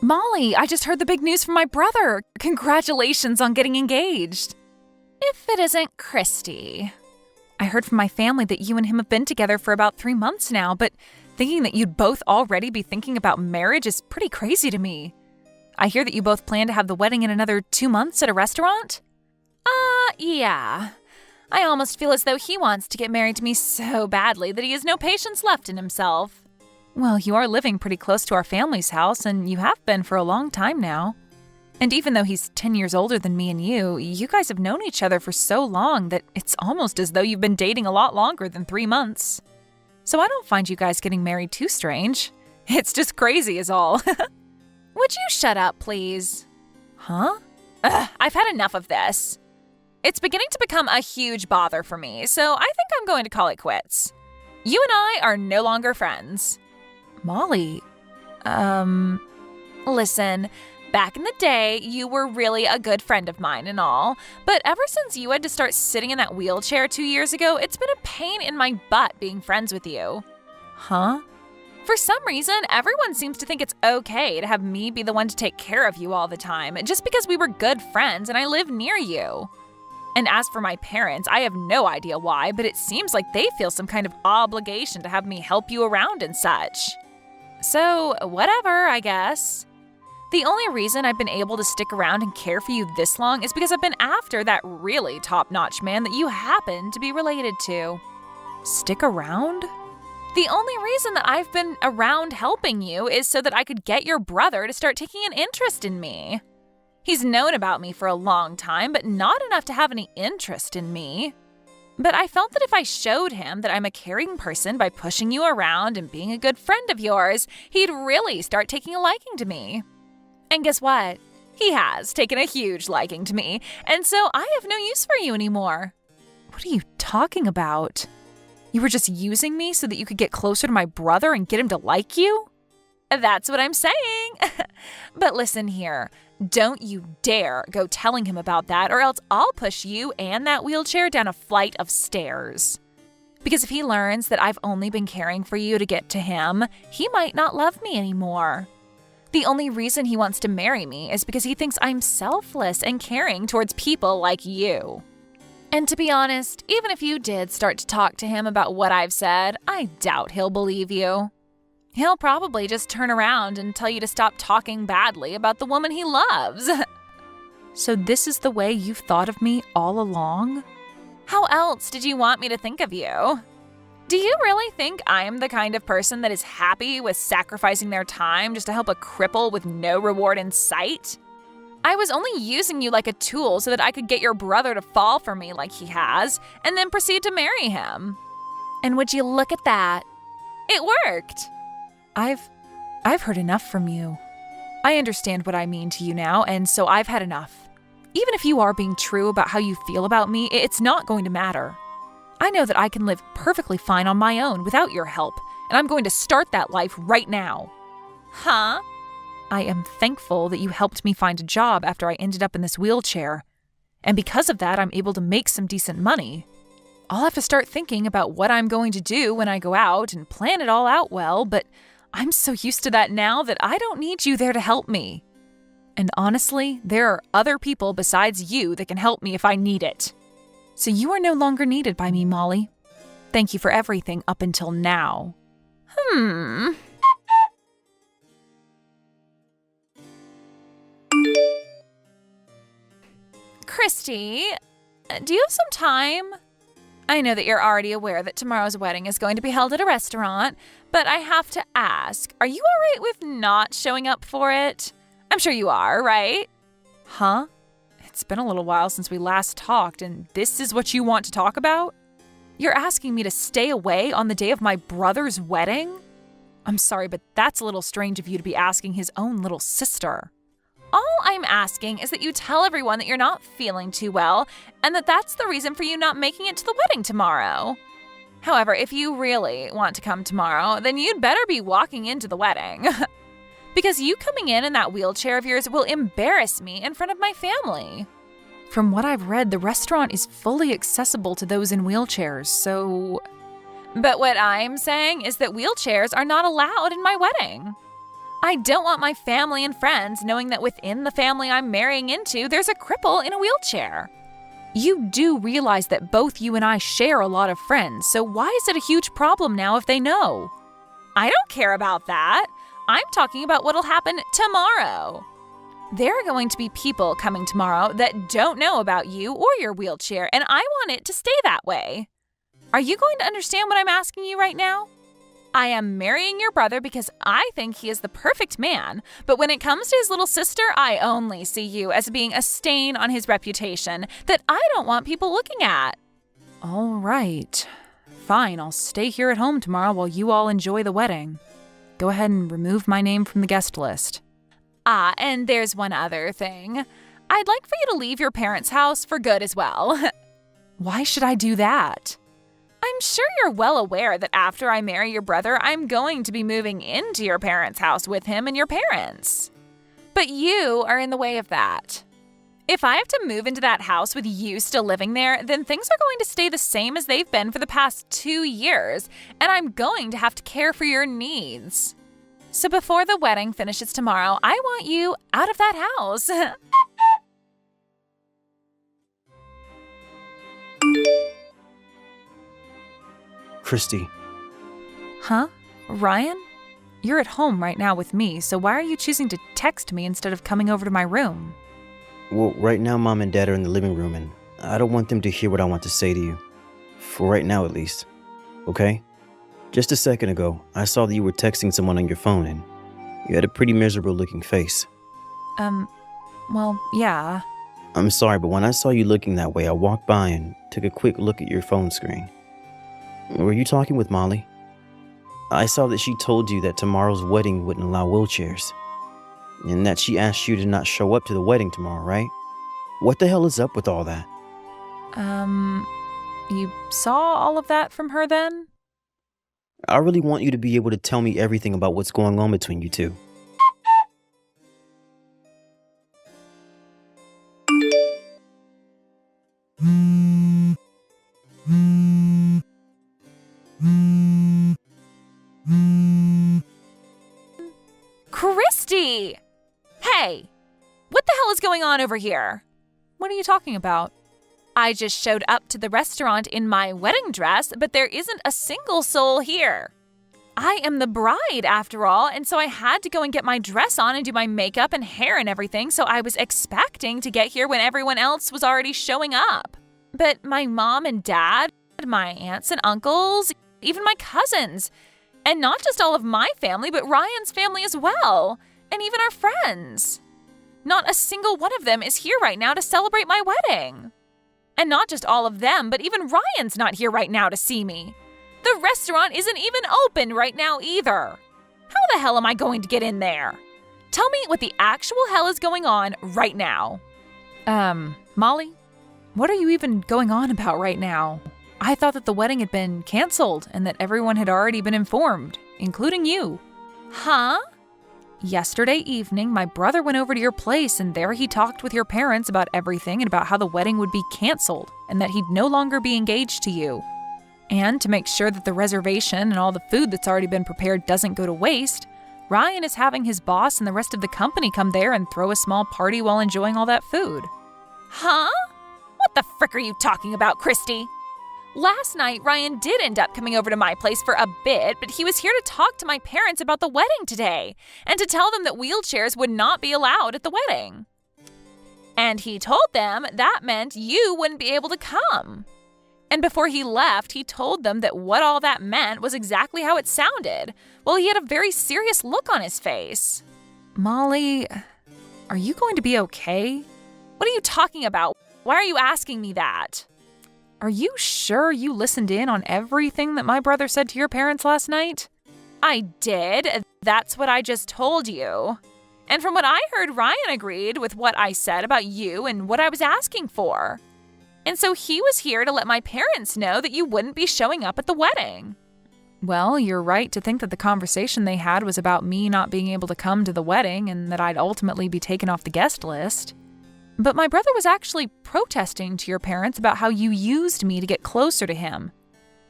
Molly, I just heard the big news from my brother. Congratulations on getting engaged. If it isn't Christy. I heard from my family that you and him have been together for about 3 months now, but thinking that you'd both already be thinking about marriage is pretty crazy to me. I hear that you both plan to have the wedding in another 2 months at a restaurant? Yeah. I almost feel as though he wants to get married to me so badly that he has no patience left in himself. Well, you are living pretty close to our family's house, and you have been for a long time now. And even though he's 10 years older than me and you guys have known each other for so long that it's almost as though you've been dating a lot longer than 3 months. So I don't find you guys getting married too strange. It's just crazy is all. Would you shut up, please? Huh? I've had enough of this. It's beginning to become a huge bother for me, so I think I'm going to call it quits. You and I are no longer friends. Molly, listen, back in the day, you were really a good friend of mine and all, but ever since you had to start sitting in that wheelchair 2 years ago, it's been a pain in my butt being friends with you. Huh? For some reason, everyone seems to think it's okay to have me be the one to take care of you all the time, just because we were good friends and I live near you. And as for my parents, I have no idea why, but it seems like they feel some kind of obligation to have me help you around and such. So, whatever, I guess. The only reason I've been able to stick around and care for you this long is because I've been after that really top-notch man that you happen to be related to. Stick around? The only reason that I've been around helping you is so that I could get your brother to start taking an interest in me. He's known about me for a long time, but not enough to have any interest in me. But I felt that if I showed him that I'm a caring person by pushing you around and being a good friend of yours, he'd really start taking a liking to me. And guess what? He has taken a huge liking to me, and so I have no use for you anymore. What are you talking about? You were just using me so that you could get closer to my brother and get him to like you? That's what I'm saying. But listen here, don't you dare go telling him about that, or else I'll push you and that wheelchair down a flight of stairs. Because if he learns that I've only been caring for you to get to him, he might not love me anymore. The only reason he wants to marry me is because he thinks I'm selfless and caring towards people like you. And to be honest, even if you did start to talk to him about what I've said, I doubt he'll believe you. He'll probably just turn around and tell you to stop talking badly about the woman he loves. So this is the way you've thought of me all along? How else did you want me to think of you? Do you really think I'm the kind of person that is happy with sacrificing their time just to help a cripple with no reward in sight? I was only using you like a tool so that I could get your brother to fall for me like he has, and then proceed to marry him. And would you look at that? It worked. I've heard enough from you. I understand what I mean to you now, and so I've had enough. Even if you are being true about how you feel about me, it's not going to matter. I know that I can live perfectly fine on my own without your help, and I'm going to start that life right now. Huh? I am thankful that you helped me find a job after I ended up in this wheelchair. And because of that, I'm able to make some decent money. I'll have to start thinking about what I'm going to do when I go out and plan it all out well, but I'm so used to that now that I don't need you there to help me. And honestly, there are other people besides you that can help me if I need it. So you are no longer needed by me, Molly. Thank you for everything up until now. Christy, do you have some time? I know that you're already aware that tomorrow's wedding is going to be held at a restaurant, but I have to ask, are you all right with not showing up for it? I'm sure you are, right? Huh? It's been a little while since we last talked, and this is what you want to talk about? You're asking me to stay away on the day of my brother's wedding? I'm sorry, but that's a little strange of you to be asking his own little sister. All I'm asking is that you tell everyone that you're not feeling too well, and that that's the reason for you not making it to the wedding tomorrow. However, if you really want to come tomorrow, then you'd better be walking into the wedding. Because you coming in that wheelchair of yours will embarrass me in front of my family. From what I've read, the restaurant is fully accessible to those in wheelchairs, so... But what I'm saying is that wheelchairs are not allowed in my wedding. I don't want my family and friends knowing that within the family I'm marrying into, there's a cripple in a wheelchair. You do realize that both you and I share a lot of friends, so why is it a huge problem now if they know? I don't care about that. I'm talking about what'll happen tomorrow. There are going to be people coming tomorrow that don't know about you or your wheelchair, and I want it to stay that way. Are you going to understand what I'm asking you right now? I am marrying your brother because I think he is the perfect man, but when it comes to his little sister, I only see you as being a stain on his reputation that I don't want people looking at. All right. Fine, I'll stay here at home tomorrow while you all enjoy the wedding. Go ahead and remove my name from the guest list. And there's one other thing. I'd like for you to leave your parents' house for good as well. Why should I do that? I'm sure you're well aware that after I marry your brother, I'm going to be moving into your parents' house with him and your parents. But you are in the way of that. If I have to move into that house with you still living there, then things are going to stay the same as they've been for the past 2 years, and I'm going to have to care for your needs. So before the wedding finishes tomorrow, I want you out of that house. Christy. Huh? Ryan? You're at home right now with me, so why are you choosing to text me instead of coming over to my room? Well, right now Mom and Dad are in the living room, and I don't want them to hear what I want to say to you. For right now, at least. Okay? Just a second ago, I saw that you were texting someone on your phone, and you had a pretty miserable looking face. Well, yeah. I'm sorry, but when I saw you looking that way, I walked by and took a quick look at your phone screen. Were you talking with Molly? I saw that she told you that tomorrow's wedding wouldn't allow wheelchairs, and that she asked you to not show up to the wedding tomorrow, right? What the hell is up with all that? You saw all of that from her then? I really want you to be able to tell me everything about what's going on between you two. Christy! Hey! What the hell is going on over here? What are you talking about? I just showed up to the restaurant in my wedding dress, but there isn't a single soul here. I am the bride, after all, and so I had to go and get my dress on and do my makeup and hair and everything, so I was expecting to get here when everyone else was already showing up. But my mom and dad, my aunts and uncles, even my cousins, and not just all of my family, but Ryan's family as well, and even our friends. Not a single one of them is here right now to celebrate my wedding. And not just all of them, but even Ryan's not here right now to see me. The restaurant isn't even open right now either. How the hell am I going to get in there? Tell me what the actual hell is going on right now. Molly, what are you even going on about right now? I thought that the wedding had been canceled and that everyone had already been informed, including you. Huh? Yesterday evening, my brother went over to your place and there he talked with your parents about everything and about how the wedding would be canceled and that he'd no longer be engaged to you. And to make sure that the reservation and all the food that's already been prepared doesn't go to waste, Ryan is having his boss and the rest of the company come there and throw a small party while enjoying all that food. Huh? What the frick are you talking about, Christy? Last night, Ryan did end up coming over to my place for a bit, but he was here to talk to my parents about the wedding today and to tell them that wheelchairs would not be allowed at the wedding. And he told them that meant you wouldn't be able to come. And before he left, he told them that what all that meant was exactly how it sounded. Well, he had a very serious look on his face. Molly, are you going to be okay? What are you talking about? Why are you asking me that? Are you sure you listened in on everything that my brother said to your parents last night? I did. That's what I just told you. And from what I heard, Ryan agreed with what I said about you and what I was asking for. And so he was here to let my parents know that you wouldn't be showing up at the wedding. Well, you're right to think that the conversation they had was about me not being able to come to the wedding and that I'd ultimately be taken off the guest list. But my brother was actually protesting to your parents about how you used me to get closer to him.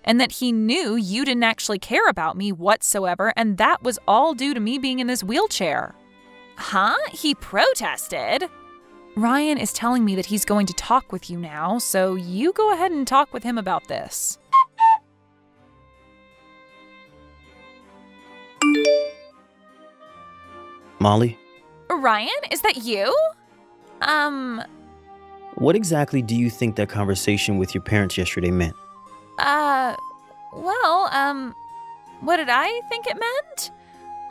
and that he knew you didn't actually care about me whatsoever, and that was all due to me being in this wheelchair. Huh? He protested? Ryan is telling me that he's going to talk with you now, so you go ahead and talk with him about this. Molly? Ryan, is that you? What exactly do you think that conversation with your parents yesterday meant? What did I think it meant?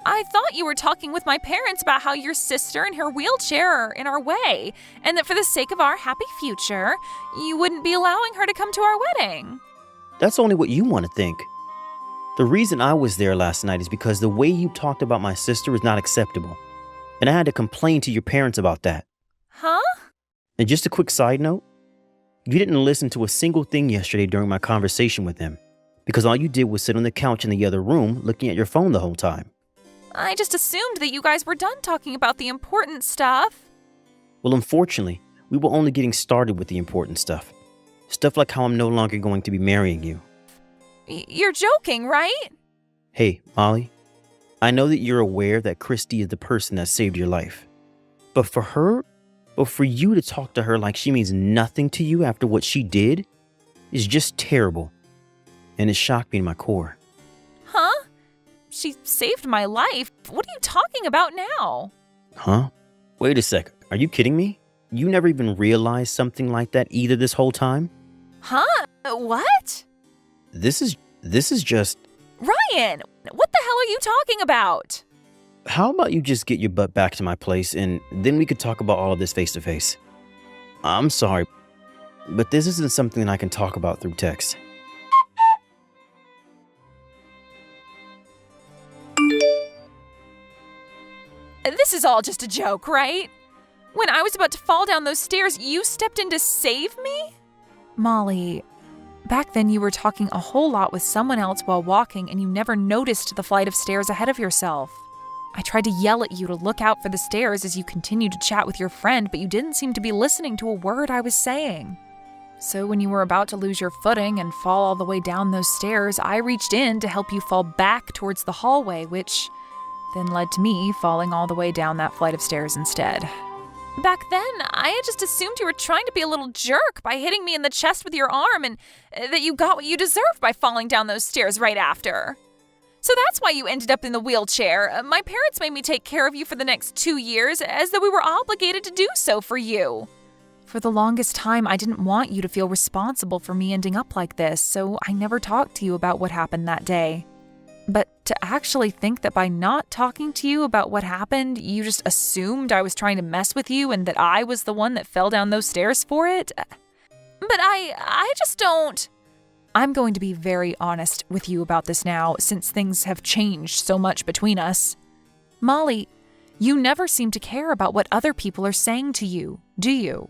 I thought you were talking with my parents about how your sister and her wheelchair are in our way, and that for the sake of our happy future, you wouldn't be allowing her to come to our wedding. That's only what you want to think. The reason I was there last night is because the way you talked about my sister is not acceptable, and I had to complain to your parents about that. Huh? And just a quick side note, you didn't listen to a single thing yesterday during my conversation with them, because all you did was sit on the couch in the other room looking at your phone the whole time. I just assumed that you guys were done talking about the important stuff. Well, unfortunately, we were only getting started with the important stuff. Stuff like how I'm no longer going to be marrying you. You're joking, right? Hey, Molly, I know that you're aware that Christy is the person that saved your life. But for you to talk to her like she means nothing to you after what she did is just terrible. And it shocked me to my core. Huh? She saved my life. What are you talking about now? Huh? Wait a sec. Are you kidding me? You never even realized something like that either this whole time? Huh? What? This is just... Ryan, what the hell are you talking about? How about you just get your butt back to my place and then we could talk about all of this face to face? I'm sorry, but this isn't something I can talk about through text. This is all just a joke, right? When I was about to fall down those stairs, you stepped in to save me? Molly, back then you were talking a whole lot with someone else while walking and you never noticed the flight of stairs ahead of yourself. I tried to yell at you to look out for the stairs as you continued to chat with your friend, but you didn't seem to be listening to a word I was saying. So when you were about to lose your footing and fall all the way down those stairs, I reached in to help you fall back towards the hallway, which then led to me falling all the way down that flight of stairs instead. Back then, I had just assumed you were trying to be a little jerk by hitting me in the chest with your arm and that you got what you deserved by falling down those stairs right after. So that's why you ended up in the wheelchair. My parents made me take care of you for the next 2 years as though we were obligated to do so for you. For the longest time, I didn't want you to feel responsible for me ending up like this, so I never talked to you about what happened that day. But to actually think that by not talking to you about what happened, you just assumed I was trying to mess with you and that I was the one that fell down those stairs for it? But I just don't... I'm going to be very honest with you about this now, since things have changed so much between us. Molly, you never seem to care about what other people are saying to you, do you?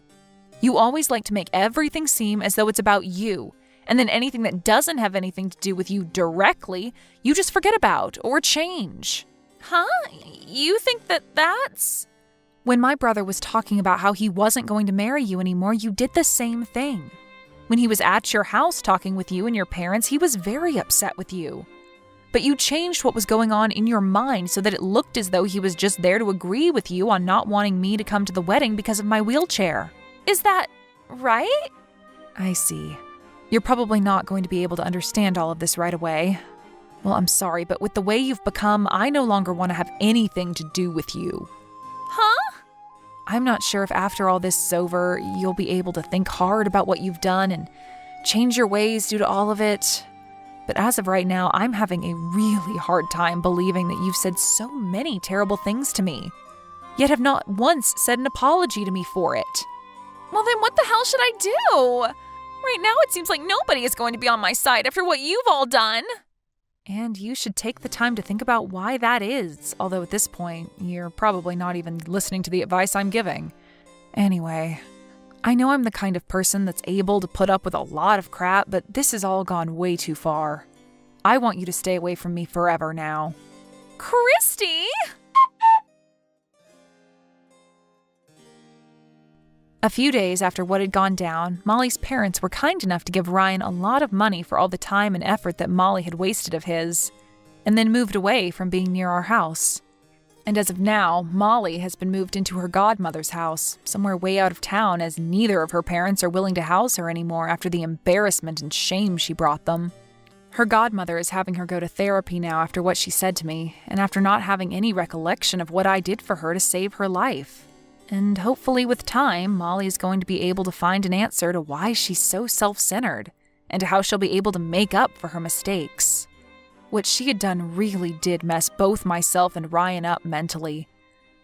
You always like to make everything seem as though it's about you, and then anything that doesn't have anything to do with you directly, you just forget about or change. Huh? You think that's... When my brother was talking about how he wasn't going to marry you anymore, you did the same thing. When he was at your house talking with you and your parents, he was very upset with you. But you changed what was going on in your mind so that it looked as though he was just there to agree with you on not wanting me to come to the wedding because of my wheelchair. Is that right? I see. You're probably not going to be able to understand all of this right away. Well, I'm sorry, but with the way you've become, I no longer want to have anything to do with you. Huh? I'm not sure if after all this is over, you'll be able to think hard about what you've done and change your ways due to all of it. But as of right now, I'm having a really hard time believing that you've said so many terrible things to me, yet have not once said an apology to me for it. Well, then what the hell should I do? Right now, it seems like nobody is going to be on my side after what you've all done. And you should take the time to think about why that is, although at this point, you're probably not even listening to the advice I'm giving. Anyway, I know I'm the kind of person that's able to put up with a lot of crap, but this has all gone way too far. I want you to stay away from me forever now. Christy! A few days after what had gone down, Molly's parents were kind enough to give Ryan a lot of money for all the time and effort that Molly had wasted of his, and then moved away from being near our house. And as of now, Molly has been moved into her godmother's house, somewhere way out of town, as neither of her parents are willing to house her anymore after the embarrassment and shame she brought them. Her godmother is having her go to therapy now after what she said to me, and after not having any recollection of what I did for her to save her life. And hopefully with time, Molly is going to be able to find an answer to why she's so self-centered, and to how she'll be able to make up for her mistakes. What she had done really did mess both myself and Ryan up mentally.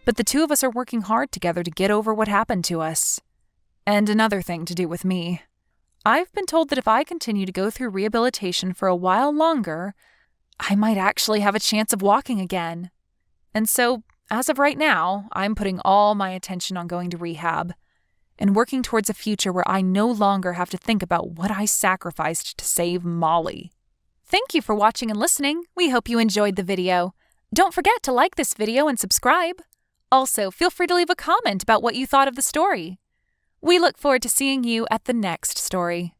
But the two of us are working hard together to get over what happened to us. And another thing to do with me. I've been told that if I continue to go through rehabilitation for a while longer, I might actually have a chance of walking again. And so, as of right now, I'm putting all my attention on going to rehab and working towards a future where I no longer have to think about what I sacrificed to save Molly. Thank you for watching and listening. We hope you enjoyed the video. Don't forget to like this video and subscribe. Also, feel free to leave a comment about what you thought of the story. We look forward to seeing you at the next story.